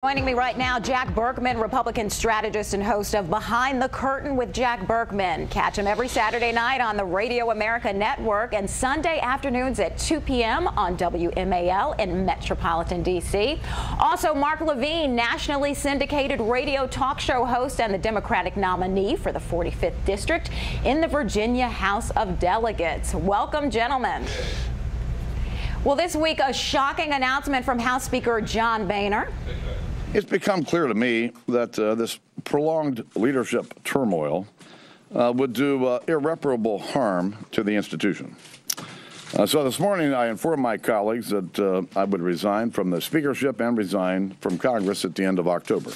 Joining me right now, Jack Berkman, Republican strategist and host of Behind the Curtain with Jack Berkman. Catch him every Saturday night on the Radio America Network and Sunday afternoons at 2 p.m. on WMAL in Metropolitan D.C. Also, Mark Levine, nationally syndicated radio talk show host and the Democratic nominee for the 45th District in the Virginia House of Delegates. Welcome, gentlemen. Well, this week, a shocking announcement from House Speaker John Boehner. It's become clear to me that this prolonged leadership turmoil would do irreparable harm to the institution. So this morning I informed my colleagues that I would resign from the speakership and resign from Congress at the end of October.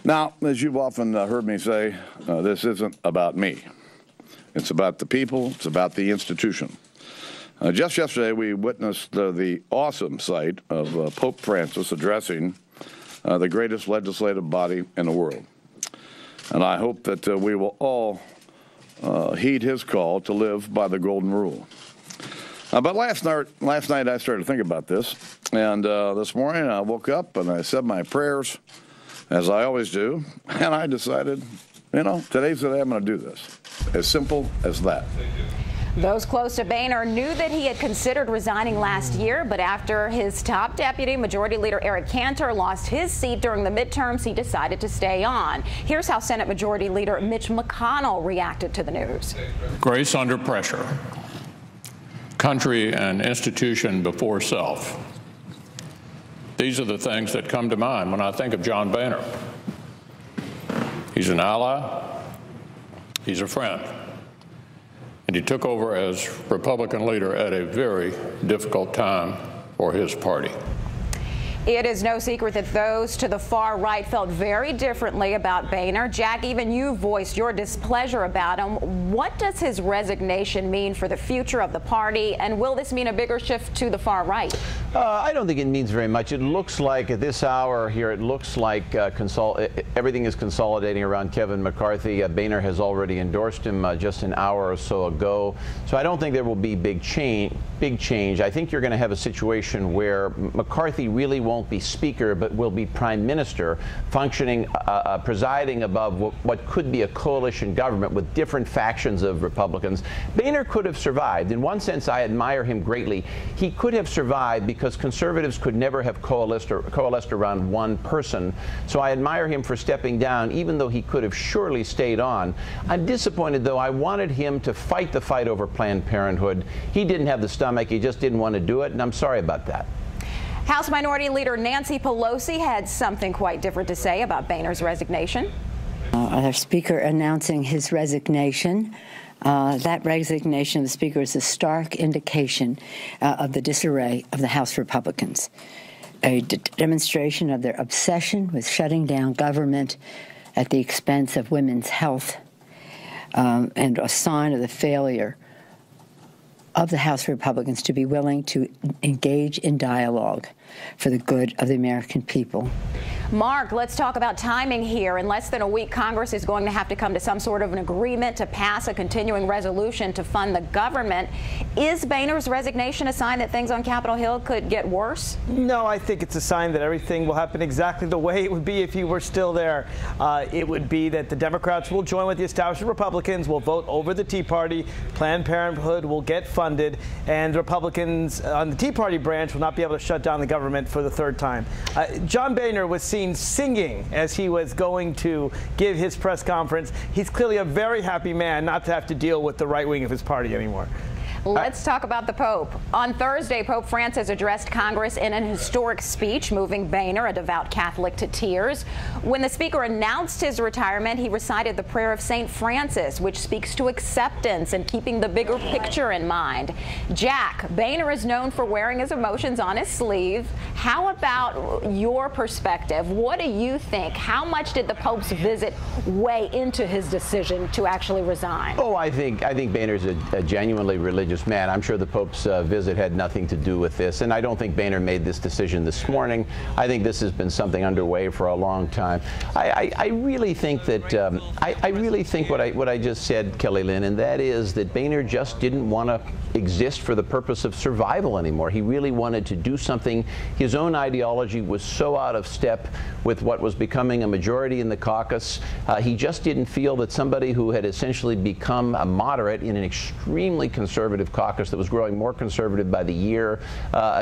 Now, as you've often heard me say, this isn't about me. It's about the people. It's about the institution. Just yesterday, we witnessed the awesome sight of Pope Francis addressing the greatest legislative body in the world. And I hope that we will all heed his call to live by the golden rule. But last night I started to think about this, and this morning I woke up and I said my prayers, as I always do, and I decided, you know, today's the day I'm going to do this. As simple as that. Those close to Boehner knew that he had considered resigning last year, but after his top deputy, Majority Leader Eric Cantor, lost his seat during the midterms, he decided to stay on. Here's how Senate Majority Leader Mitch McConnell reacted to the news. Grace under pressure. Country and institution before self. These are the things that come to mind when I think of John Boehner. He's an ally. He's a friend. And he took over as Republican leader at a very difficult time for his party. It is no secret that those to the far right felt very differently about Boehner. Jack, even you voiced your displeasure about him. What does his resignation mean for the future of the party, and will this mean a bigger shift to the far right? I don't think it means very much. It looks like at this hour here, it looks like everything is consolidating around Kevin McCarthy. Boehner has already endorsed him just an hour or so ago. So I don't think there will be big change. I think you're going to have a situation where McCarthy really won't be speaker, but will be prime minister, functioning, presiding above what could be a coalition government with different factions of Republicans. Boehner could have survived. In one sense, I admire him greatly. He could have survived because conservatives could never have coalesced around one person. So I admire him for stepping down, even though he could have surely stayed on. I'm disappointed, though. I wanted him to fight the fight over Planned Parenthood. He didn't have the stomach. He just didn't want to do it, and I'm sorry about that. House Minority Leader Nancy Pelosi had something quite different to say about Boehner's resignation. Our Speaker announcing his resignation. That resignation of the Speaker is a stark indication of the disarray of the House Republicans, a demonstration of their obsession with shutting down government at the expense of women's health, and a sign of the failure of the House Republicans to be willing to engage in dialogue for the good of the American people. Mark, let's talk about timing here. In less than a week, Congress is going to have to come to some sort of an agreement to pass a continuing resolution to fund the government. Is Boehner's resignation a sign that things on Capitol Hill could get worse? No, I think it's a sign that everything will happen exactly the way it would be if you were still there. It would be that the Democrats will join with the established Republicans, will vote over the Tea Party, Planned Parenthood will get funded, and Republicans on the Tea Party branch will not be able to shut down the government for the third time. John Boehner was seen singing as he was going to give his press conference. He's clearly a very happy man not to have to deal with the right wing of his party anymore. Let's talk about the Pope. On Thursday, Pope Francis addressed Congress in an historic speech, moving Boehner, a devout Catholic, to tears. When the Speaker announced his retirement, he recited the prayer of St. Francis, which speaks to acceptance and keeping the bigger picture in mind. Jack, Boehner is known for wearing his emotions on his sleeve. How about your perspective? What do you think? How much did the Pope's visit weigh into his decision to actually resign? Oh, I think Boehner's a genuinely religious man. I'm sure the Pope's visit had nothing to do with this, and I don't think Boehner made this decision this morning. I think this has been something underway for a long time. time. I really think that I really think what I just said, Kelly Lynn, and that is that Boehner just didn't want to exist for the purpose of survival anymore. He really wanted to do something. His own ideology was so out of step with what was becoming a majority in the caucus. He just didn't feel that somebody who had essentially become a moderate in an extremely conservative caucus that was growing more conservative by the year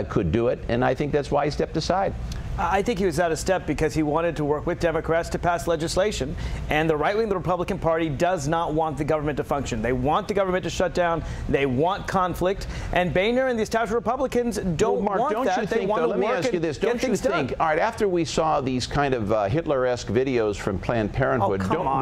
could do it, and I think that's why he stepped aside. I think he was out of step because he wanted to work with Democrats to pass legislation, and the right wing of the Republican Party does not want the government to function. They want the government to shut down. They want conflict, and Boehner and the established Republicans don't want that. They want to let me ask you this. Don't you think, all right, after we saw these kind of Hitler-esque videos from Planned Parenthood,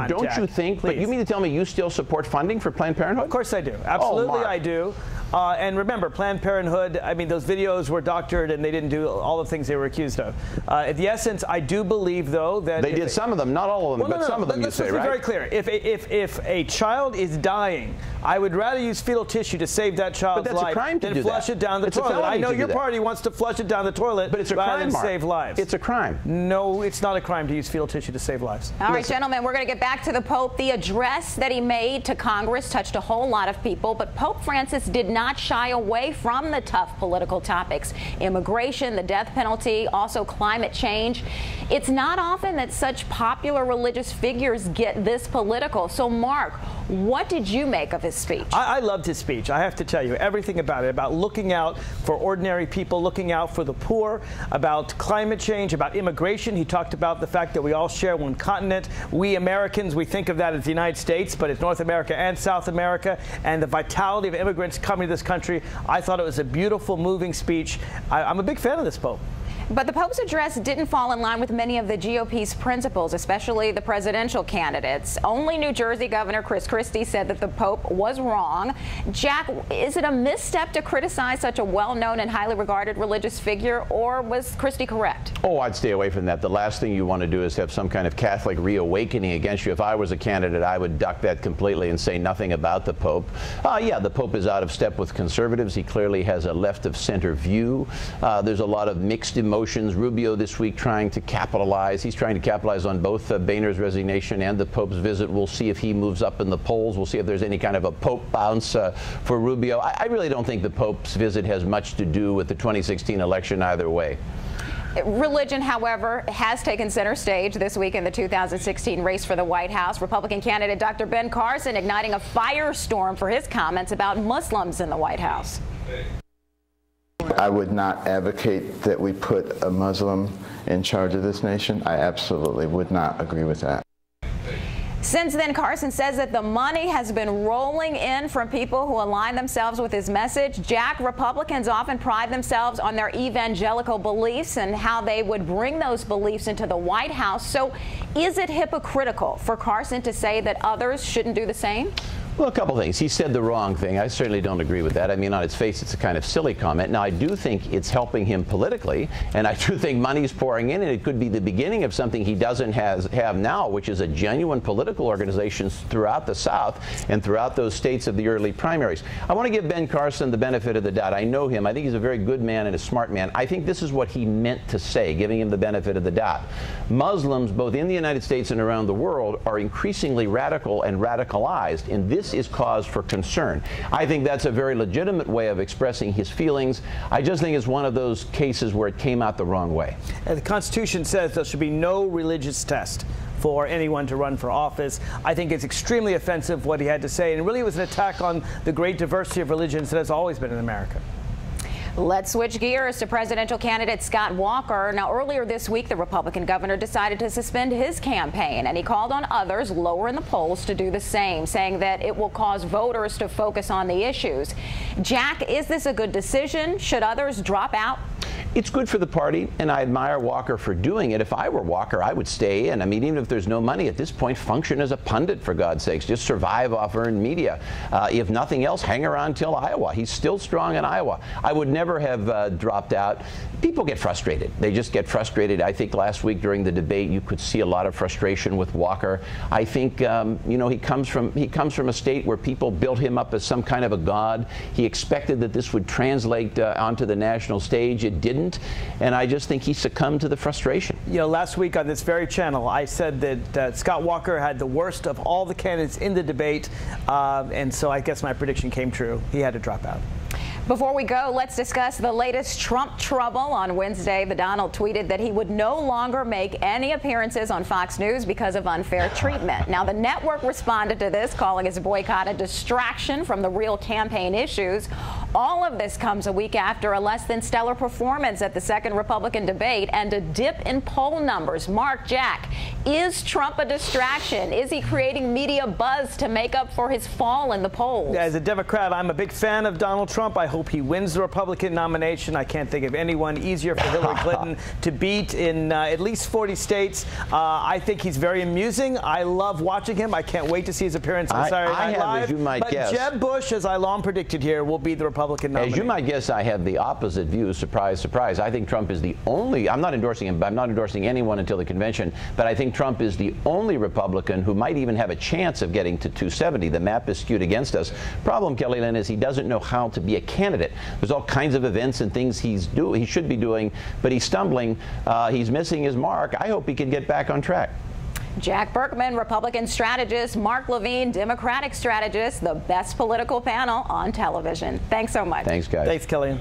don't you think, but you mean to tell me you still support funding for Planned Parenthood? Of course I do. Absolutely I do. And remember, Planned Parenthood, I mean, those videos were doctored and they didn't do all the things they were accused of. At the essence, I do believe, though, that they did some of them, not all of them, but some of them, you say, right? Let's be very clear. If a child is dying, I would rather use fetal tissue to save that child's life than flush it down the toilet. I know your party wants to flush it down the toilet, but it's a crime, to save lives. It's a crime. No, it's not a crime to use fetal tissue to save lives. All right, gentlemen, we're going to get back to the Pope. The address that he made to Congress touched a whole lot of people, but Pope Francis did not shy away from the tough political topics: immigration, the death penalty, also climate change. It's not often that such popular religious figures get this political. So, Mark, what did you make of his speech? I loved his speech. I have to tell you everything about it, about looking out for ordinary people, looking out for the poor, about climate change, about immigration. He talked about the fact that we all share one continent. We Americans, we think of that as the United States, but it's North America and South America, and the vitality of immigrants coming to this country. I thought it was a beautiful, moving speech. I'm a big fan of this Pope. But the Pope's address didn't fall in line with many of the GOP's principles, especially the presidential candidates. Only New Jersey Governor Chris Christie said that the Pope was wrong. Jack, is it a misstep to criticize such a well-known and highly regarded religious figure, or was Christie correct? Oh, I'd stay away from that. The last thing you want to do is have some kind of Catholic reawakening against you. If I was a candidate, I would duck that completely and say nothing about the Pope. Yeah, the Pope is out of step with conservatives. He clearly has a left-of-center view. There's a lot of mixed emotions. Rubio this week trying to capitalize. He's trying to capitalize on both Boehner's resignation and the Pope's visit. We'll see if he moves up in the polls. We'll see if there's any kind of a Pope bounce for Rubio. I really don't think the Pope's visit has much to do with the 2016 election either way. Religion, however, has taken center stage this week in the 2016 race for the White House. Republican candidate Dr. Ben Carson igniting a firestorm for his comments about Muslims in the White House. I would not advocate that we put a Muslim in charge of this nation. I absolutely would not agree with that. Since then, Carson says that the money has been rolling in from people who align themselves with his message. Jack, Republicans often pride themselves on their evangelical beliefs and how they would bring those beliefs into the White House. So is it hypocritical for Carson to say that others shouldn't do the same? Well, a couple things. He said the wrong thing. I certainly don't agree with that. I mean, on its face, it's a kind of silly comment. Now, I do think it's helping him politically, and I do think money's pouring in, and it could be the beginning of something he doesn't have now, which is a genuine political organization throughout the South and throughout those states of the early primaries. I want to give Ben Carson the benefit of the doubt. I know him. I think he's a very good man and a smart man. I think this is what he meant to say, giving him the benefit of the doubt. Muslims, both in the United States and around the world, are increasingly radical and radicalized, and this is cause for concern. I think that's a very legitimate way of expressing his feelings. I just think it's one of those cases where it came out the wrong way. And the Constitution says there should be no religious test for anyone to run for office. I think it's extremely offensive what he had to say, and really it was an attack on the great diversity of religions that has always been in America. Let's switch gears to presidential candidate Scott Walker. Now, earlier this week, the Republican governor decided to suspend his campaign, and he called on others lower in the polls to do the same, saying that it will cause voters to focus on the issues. Jack, is this a good decision? Should others drop out? It's good for the party, and I admire Walker for doing it. If I were Walker, I would stay in. I mean, even if there's no money at this point, function as a pundit, for God's sakes. Just survive off earned media. If nothing else, hang around till Iowa. He's still strong in Iowa. I would never have dropped out. People get frustrated. They just get frustrated. I think last week during the debate, you could see a lot of frustration with Walker. I think, you know, he comes from a state where people built him up as some kind of a god. He expected that this would translate onto the national stage. It didn't, and I just think he succumbed to the frustration. You know, last week on this very channel, I said that Scott Walker had the worst of all the candidates in the debate, and so I guess my prediction came true. He had to drop out. Before we go, let's discuss the latest Trump trouble. On Wednesday, the Donald tweeted that he would no longer make any appearances on Fox News because of unfair treatment. Now, the network responded to this, calling his boycott a distraction from the real campaign issues. All of this comes a week after a less than stellar performance at the second Republican debate and a dip in poll numbers. Mark, Jack, is Trump a distraction? Is he creating media buzz to make up for his fall in the polls? As a Democrat, I'm a big fan of Donald Trump. I hope he wins the Republican nomination. I can't think of anyone easier for Hillary Clinton to beat in at least 40 states. I think he's very amusing. I love watching him. I can't wait to see his appearance on Saturday Night Live. As you might guess, Jeb Bush, as I long predicted here, will be the Republican nominee. As you might guess, I have the opposite view. Surprise, surprise. I think Trump is the only, I'm not endorsing him, but I'm not endorsing anyone until the convention, but I think Trump is the only Republican who might even have a chance of getting to 270. The map is skewed against us. Problem, Kelly Lynn, is he doesn't know how to be a candidate. There's all kinds of events and things he should be doing, but he's stumbling. He's missing his mark. I hope he can get back on track. Jack Burkman, Republican strategist, Mark Levine, Democratic strategist, the best political panel on television. Thanks so much. Thanks, guys. Thanks, Kellyanne.